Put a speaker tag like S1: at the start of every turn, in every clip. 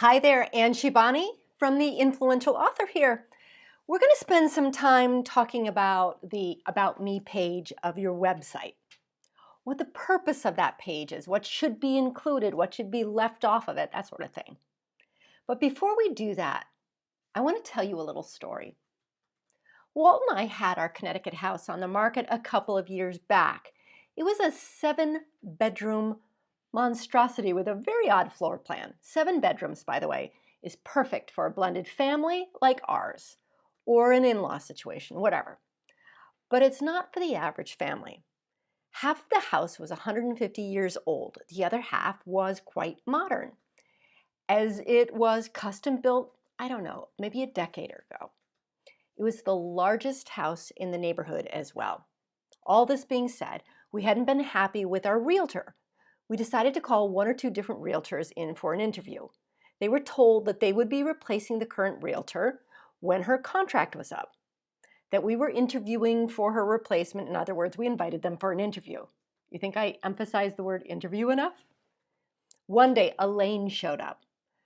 S1: Hi there, Ann Shibani from The Influential Author here. We're going to spend some time talking about the About Me page of your website. What the purpose of that page is, what should be included, what should be left off of it, that sort of thing. But before we do that, I want to tell you a little story. Walt and I had our Connecticut house on the market a couple of years back. It was a 7-bedroom monstrosity with a very odd floor plan. 7 bedrooms, by the way, is perfect for a blended family like ours, or an in-law situation, whatever. But it's not for the average family. Half of the house was 150 years old. The other half was quite modern, as it was custom built, I don't know, maybe a decade ago. It was the largest house in the neighborhood as well. All this being said, we hadn't been happy with our realtor. We decided to call 1 or 2 different realtors in for an interview. They were told that they would be replacing the current realtor when her contract was up, that we were interviewing for her replacement. In other words, we invited them for an interview. You think I emphasized the word interview enough? One day, Elaine showed up.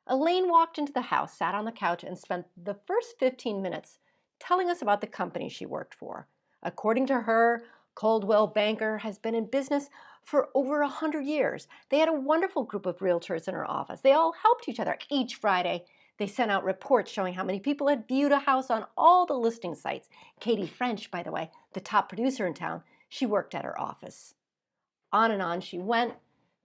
S1: Elaine walked into the house, sat on the couch, and spent the first 15 minutes telling us about the company she worked for. According to her, Coldwell Banker has been in business for over 100 years. They had a wonderful group of realtors in her office. They all helped each other. Each Friday, they sent out reports showing how many people had viewed a house on all the listing sites. Katie French, by the way, the top producer in town, she worked at her office. On and on she went,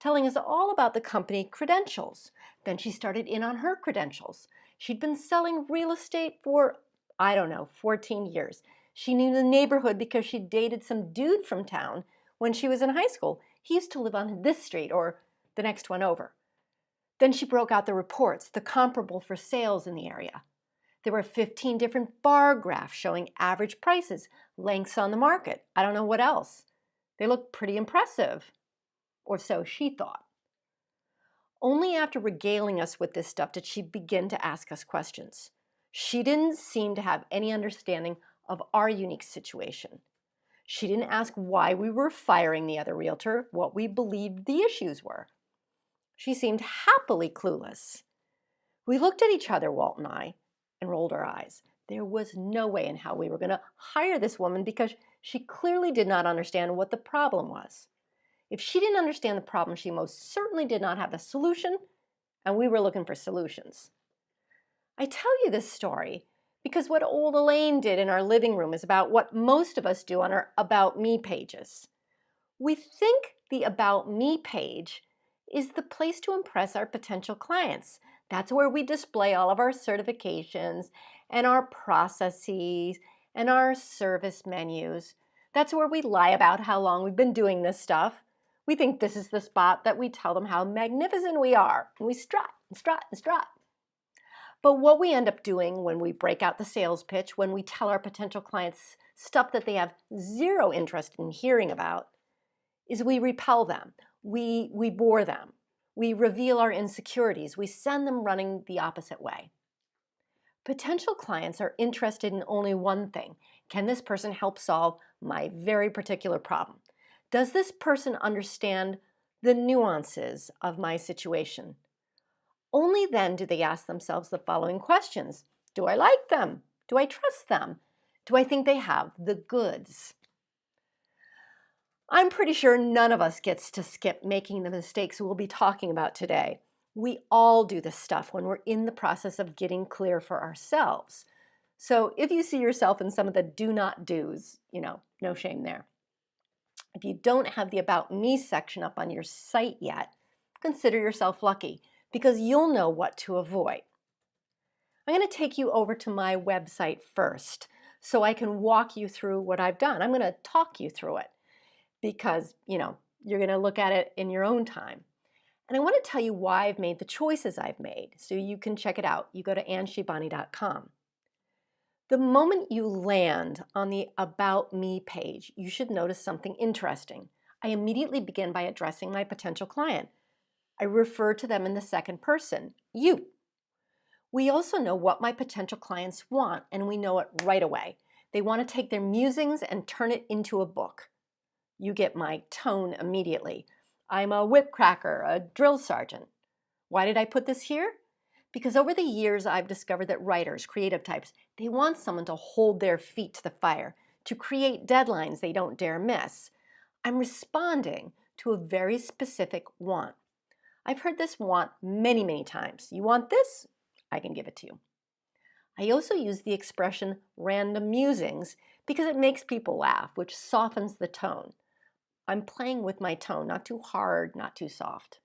S1: telling us all about the company credentials. Then she started in on her credentials. She'd been selling real estate for, 14 years. She knew the neighborhood because she dated some dude from town when she was in high school. He used to live on this street or the next one over. Then she broke out the reports, the comparable for sales in the area. There were 15 different bar graphs showing average prices, lengths on the market. I don't know what else. They looked pretty impressive, or so she thought. Only after regaling us with this stuff did she begin to ask us questions. She didn't seem to have any understanding of our unique situation. She didn't ask why we were firing the other realtor, what we believed the issues were. She seemed happily clueless. We looked at each other, Walt and I, and rolled our eyes. There was no way in hell we were going to hire this woman because she clearly did not understand what the problem was. If she didn't understand the problem, she most certainly did not have the solution, and we were looking for solutions. I tell you this story because what old Elaine did in our living room is about what most of us do on our About Me pages. We think the About Me page is the place to impress our potential clients. That's where we display all of our certifications and our processes and our service menus. That's where we lie about how long we've been doing this stuff. We think this is the spot that we tell them how magnificent we are, and we strut and strut and strut. But what we end up doing when we break out the sales pitch, when we tell our potential clients stuff that they have zero interest in hearing about, is we repel them, we bore them, we reveal our insecurities, we send them running the opposite way. Potential clients are interested in only one thing. Can this person help solve my very particular problem? Does this person understand the nuances of my situation? Only then do they ask themselves the following questions. Do I like them? Do I trust them? Do I think they have the goods? I'm pretty sure none of us gets to skip making the mistakes we'll be talking about today. We all do this stuff when we're in the process of getting clear for ourselves. So if you see yourself in some of the do not do's, no shame there. If you don't have the About Me section up on your site yet, consider yourself lucky because you'll know what to avoid. I'm going to take you over to my website first so I can walk you through what I've done. I'm going to talk you through it because, you're going to look at it in your own time. And I want to tell you why I've made the choices I've made so you can check it out. You go to annshibani.com. The moment you land on the About Me page, you should notice something interesting. I immediately begin by addressing my potential client. I refer to them in the second person, you. We also know what my potential clients want, and we know it right away. They want to take their musings and turn it into a book. You get my tone immediately. I'm a whipcracker, a drill sergeant. Why did I put this here? Because over the years, I've discovered that writers, creative types, they want someone to hold their feet to the fire, to create deadlines they don't dare miss. I'm responding to a very specific want. I've heard this want many, many times. You want this? I can give it to you. I also use the expression random musings because it makes people laugh, which softens the tone. I'm playing with my tone, not too hard, not too soft.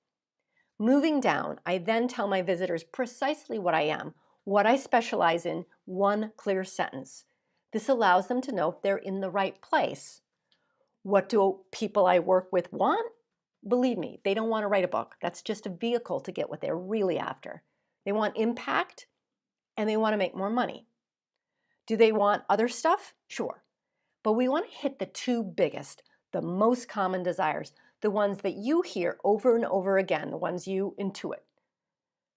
S1: Moving down, I then tell my visitors precisely what I am, what I specialize in, one clear sentence. This allows them to know if they're in the right place. What do people I work with want? Believe me, they don't want to write a book. That's just a vehicle to get what they're really after. They want impact and they want to make more money. Do they want other stuff? Sure. But we want to hit the two biggest, the most common desires, the ones that you hear over and over again, the ones you intuit.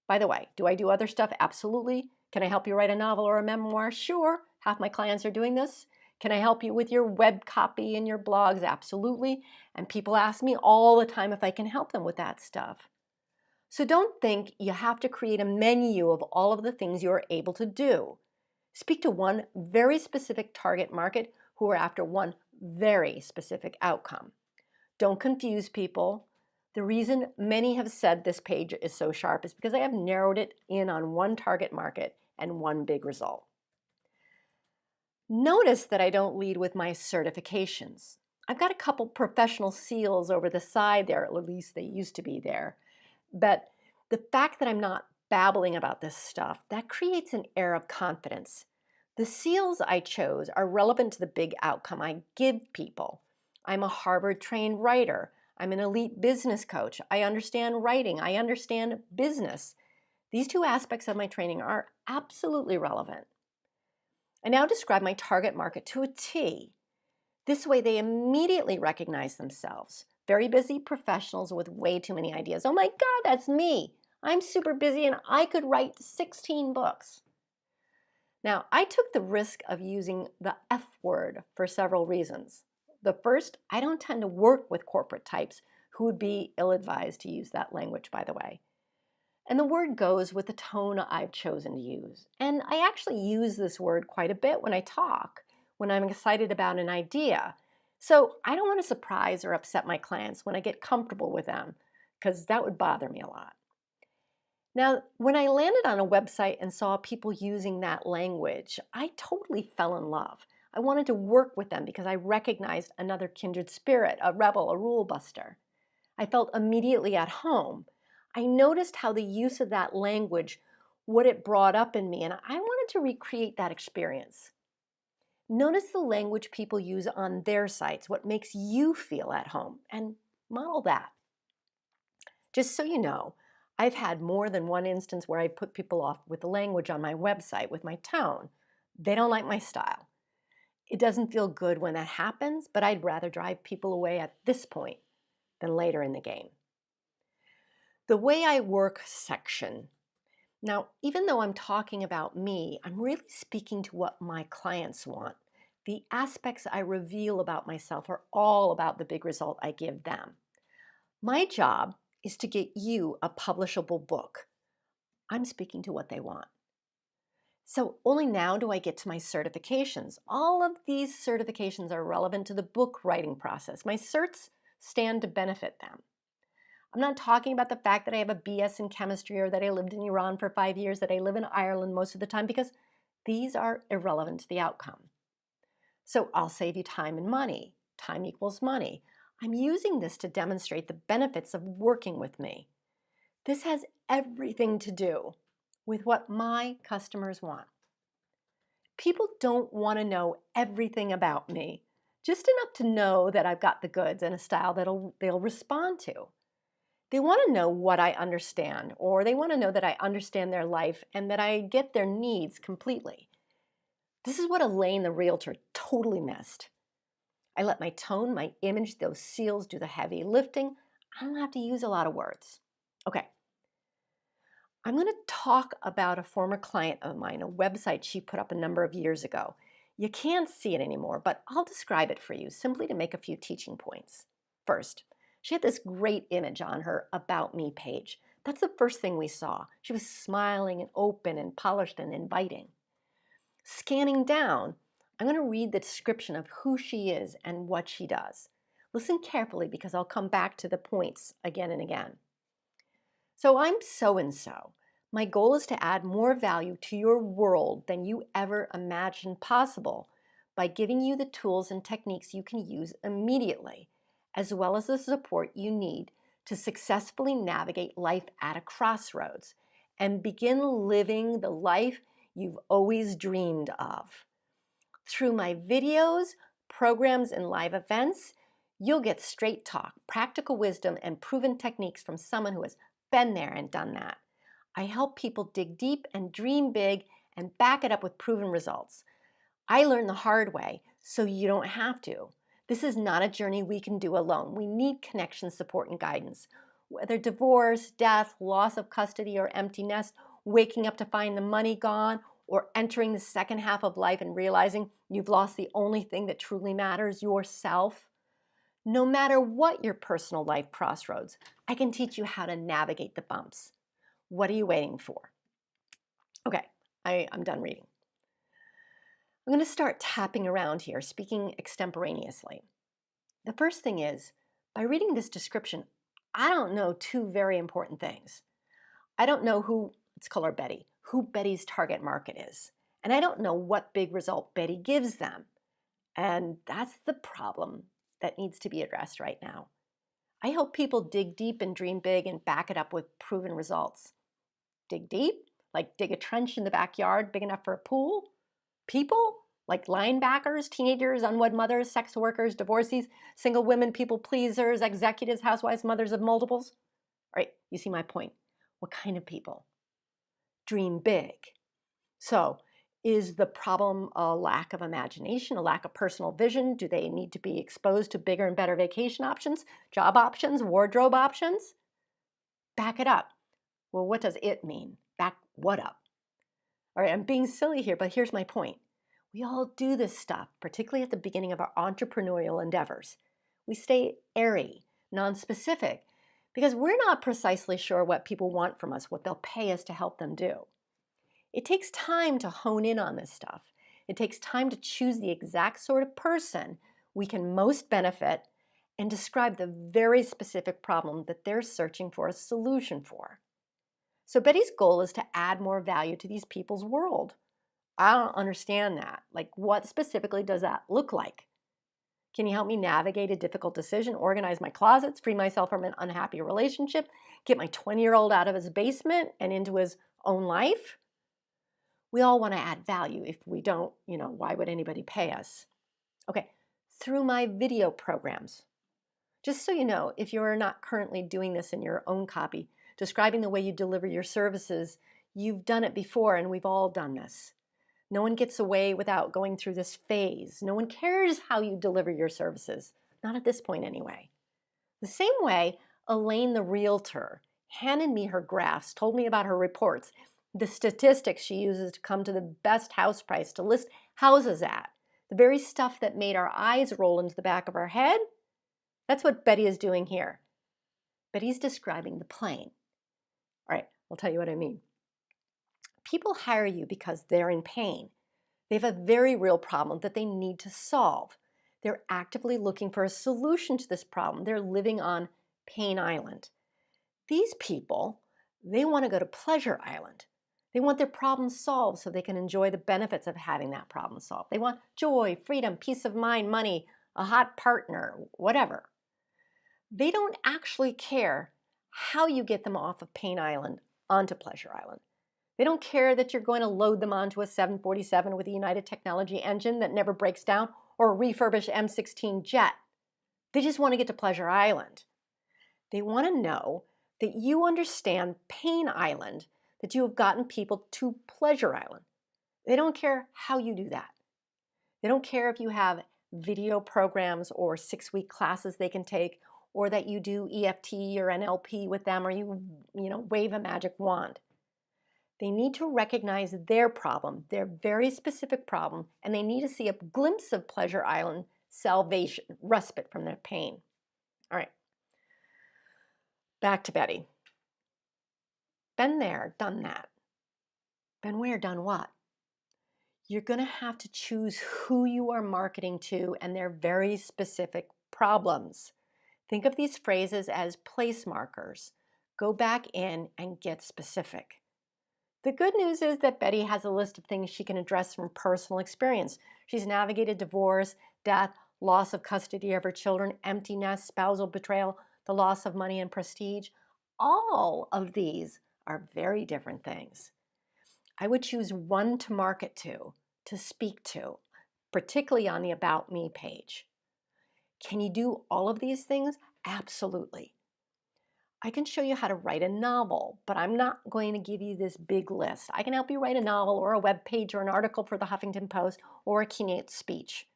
S1: By the way, do I do other stuff? Absolutely. Can I help you write a novel or a memoir? Sure. Half my clients are doing this. Can I help you with your web copy and your blogs? Absolutely. And people ask me all the time if I can help them with that stuff. So don't think you have to create a menu of all of the things you're able to do. Speak to one very specific target market who are after one very specific outcome. Don't confuse people. The reason many have said this page is so sharp is because I have narrowed it in on one target market and one big result. Notice that I don't lead with my certifications. I've got a couple professional seals over the side there, at least they used to be there. But the fact that I'm not babbling about this stuff, that creates an air of confidence. The seals I chose are relevant to the big outcome I give people. I'm a Harvard-trained writer. I'm an elite business coach. I understand writing. I understand business. These two aspects of my training are absolutely relevant. I now describe my target market to a T. This way they immediately recognize themselves. Very busy professionals with way too many ideas. Oh my God, that's me. I'm super busy and I could write 16 books. Now, I took the risk of using the F word for several reasons. The first, I don't tend to work with corporate types who would be ill-advised to use that language, by the way. And the word goes with the tone I've chosen to use. And I actually use this word quite a bit when I talk, when I'm excited about an idea. So I don't want to surprise or upset my clients when I get comfortable with them, because that would bother me a lot. Now, when I landed on a website and saw people using that language, I totally fell in love. I wanted to work with them because I recognized another kindred spirit, a rebel, a rule buster. I felt immediately at home. I noticed how the use of that language, what it brought up in me, and I wanted to recreate that experience. Notice the language people use on their sites, what makes you feel at home, and model that. Just so you know, I've had more than one instance where I put people off with the language on my website, with my tone. They don't like my style. It doesn't feel good when that happens, but I'd rather drive people away at this point than later in the game. The way I work section. Now, even though I'm talking about me, I'm really speaking to what my clients want. The aspects I reveal about myself are all about the big result I give them. My job is to get you a publishable book. I'm speaking to what they want. So only now do I get to my certifications. All of these certifications are relevant to the book writing process. My certs stand to benefit them. I'm not talking about the fact that I have a BS in chemistry or that I lived in Iran for 5 years, that I live in Ireland most of the time, because these are irrelevant to the outcome. So I'll save you time and money. Time equals money. I'm using this to demonstrate the benefits of working with me. This has everything to do with what my customers want. People don't want to know everything about me, just enough to know that I've got the goods and a style that they'll respond to. They want to know what I understand, or they want to know that I understand their life and that I get their needs completely. This is what Elaine the realtor totally missed. I let my tone, my image, those seals do the heavy lifting. I don't have to use a lot of words. Okay. I'm going to talk about a former client of mine, a website she put up a number of years ago. You can't see it anymore, but I'll describe it for you simply to make a few teaching points. First, she had this great image on her About Me page, That's the first thing we saw. She was smiling and open and polished and inviting. Scanning down, I'm going to read the description of who she is and what she does. Listen carefully because I'll come back to the points again and again. So I'm so-and-so. My goal is to add more value to your world than you ever imagined possible by giving you the tools and techniques you can use immediately, as well as the support you need to successfully navigate life at a crossroads and begin living the life you've always dreamed of. Through my videos, programs, and live events, you'll get straight talk, practical wisdom, and proven techniques from someone who has been there and done that. I help people dig deep and dream big and back it up with proven results. I learned the hard way, so you don't have to. This is not a journey we can do alone. We need connection, support, and guidance. Whether divorce, death, loss of custody, or empty nest, waking up to find the money gone, or entering the second half of life and realizing you've lost the only thing that truly matters, yourself. No matter what your personal life crossroads, I can teach you how to navigate the bumps. What are you waiting for? Okay, I'm done reading. I'm going to start tapping around here, speaking extemporaneously. The first thing is, by reading this description, I don't know two very important things. I don't know who, let's call her Betty, who Betty's target market is. And I don't know what big result Betty gives them. And that's the problem that needs to be addressed right now. I hope people dig deep and dream big and back it up with proven results. Dig deep? Like dig a trench in the backyard big enough for a pool? People? Like linebackers, teenagers, unwed mothers, sex workers, divorcees, single women, people pleasers, executives, housewives, mothers of multiples? All right, you see my point. What kind of people? Dream big. So, is the problem a lack of imagination, a lack of personal vision? Do they need to be exposed to bigger and better vacation options, job options, wardrobe options? Back it up. Well, what does it mean? Back what up? All right, I'm being silly here, but here's my point. We all do this stuff, particularly at the beginning of our entrepreneurial endeavors. We stay airy, non-specific, because we're not precisely sure what people want from us, what they'll pay us to help them do. It takes time to hone in on this stuff. It takes time to choose the exact sort of person we can most benefit and describe the very specific problem that they're searching for a solution for. So Betty's goal is to add more value to these people's world. I don't understand that. Like, what specifically does that look like? Can you help me navigate a difficult decision, organize my closets, free myself from an unhappy relationship, get my 20-year-old out of his basement and into his own life? We all want to add value. If we don't, why would anybody pay us? Okay, through my video programs. Just so you know, if you're not currently doing this in your own copy, describing the way you deliver your services, you've done it before and we've all done this. No one gets away without going through this phase. No one cares how you deliver your services. Not at this point anyway. The same way, Elaine the realtor handed me her graphs, told me about her reports, the statistics she uses to come to the best house price to list houses at, the very stuff that made our eyes roll into the back of our head. That's what Betty is doing here. Betty's describing the plane. All right, I'll tell you what I mean. People hire you because they're in pain. They have a very real problem that they need to solve. They're actively looking for a solution to this problem. They're living on Pain Island. These people, they want to go to Pleasure Island. They want their problem solved so they can enjoy the benefits of having that problem solved. They want joy, freedom, peace of mind, money, a hot partner, whatever. They don't actually care how you get them off of Pain Island onto Pleasure Island. They don't care that you're going to load them onto a 747 with a United Technology engine that never breaks down or a refurbished M16 jet. They just want to get to Pleasure Island. They want to know that you understand Pain Island, that you have gotten people to Pleasure Island. They don't care how you do that. They don't care if you have video programs or 6-week classes they can take, or that you do EFT or NLP with them, or you wave a magic wand. They need to recognize their problem, their very specific problem, and they need to see a glimpse of Pleasure Island salvation, respite from their pain. All right, back to Betty. Been there, done that. Been where, done what? You're going to have to choose who you are marketing to and their very specific problems. Think of these phrases as place markers. Go back in and get specific. The good news is that Betty has a list of things she can address from personal experience. She's navigated divorce, death, loss of custody of her children, empty nest, spousal betrayal, the loss of money and prestige. All of these are very different things. I would choose one to market to speak to, particularly on the About Me page. Can you do all of these things? Absolutely. I can show you how to write a novel, but I'm not going to give you this big list. I can help you write a novel or a web page or an article for the Huffington Post or a keynote speech.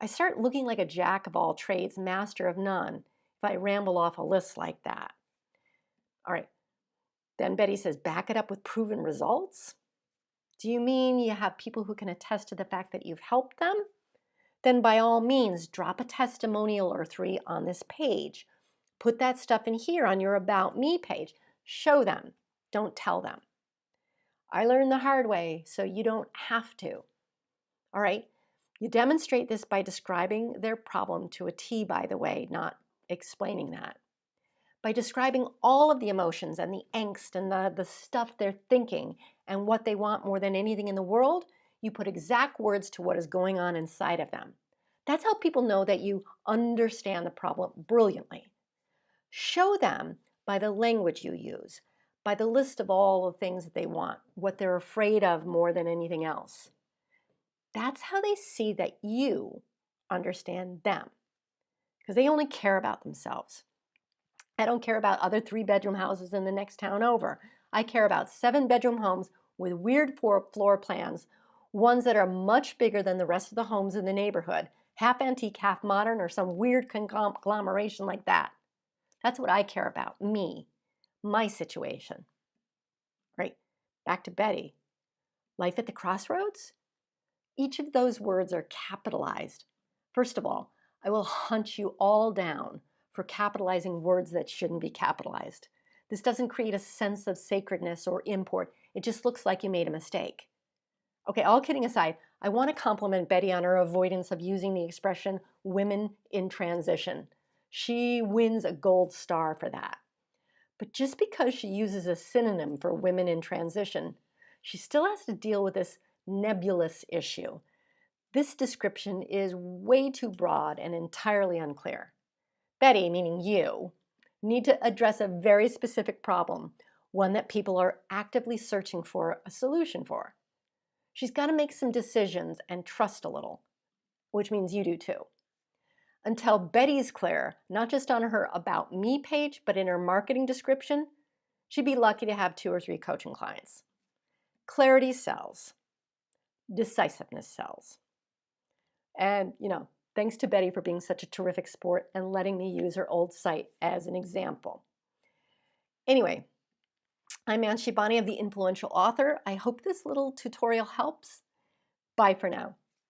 S1: I start looking like a jack of all trades, master of none, if I ramble off a list like that. All right. Then Betty says, back it up with proven results. Do you mean you have people who can attest to the fact that you've helped them? Then by all means, drop a testimonial or 3 on this page. Put that stuff in here on your About Me page. Show them, don't tell them. I learned the hard way, so you don't have to. All right, you demonstrate this by describing their problem to a T, by the way, not explaining that. By describing all of the emotions and the angst and the stuff they're thinking and what they want more than anything in the world, you put exact words to what is going on inside of them. That's how people know that you understand the problem brilliantly. Show them by the language you use, by the list of all the things that they want, what they're afraid of more than anything else. That's how they see that you understand them, because they only care about themselves. I don't care about other 3-bedroom houses in the next town over. I care about 7-bedroom homes with weird floor plans, ones that are much bigger than the rest of the homes in the neighborhood, half antique, half modern, or some weird conglomeration like that. That's what I care about, me, my situation. Right? Back to Betty. Life at the crossroads? Each of those words are capitalized. First of all, I will hunt you all down for capitalizing words that shouldn't be capitalized. This doesn't create a sense of sacredness or import. It just looks like you made a mistake. Okay, all kidding aside, I want to compliment Betty on her avoidance of using the expression women in transition. She wins a gold star for that. But just because she uses a synonym for women in transition, she still has to deal with this nebulous issue. This description is way too broad and entirely unclear. Betty, meaning you, need to address a very specific problem, one that people are actively searching for a solution for. She's got to make some decisions and trust a little, which means you do too. Until Betty's clear, not just on her About Me page, but in her marketing description, she'd be lucky to have 2 or 3 coaching clients. Clarity sells. Decisiveness sells. And, thanks to Betty for being such a terrific sport and letting me use her old site as an example. Anyway, I'm Ann Shibani of The Influential Author. I hope this little tutorial helps. Bye for now.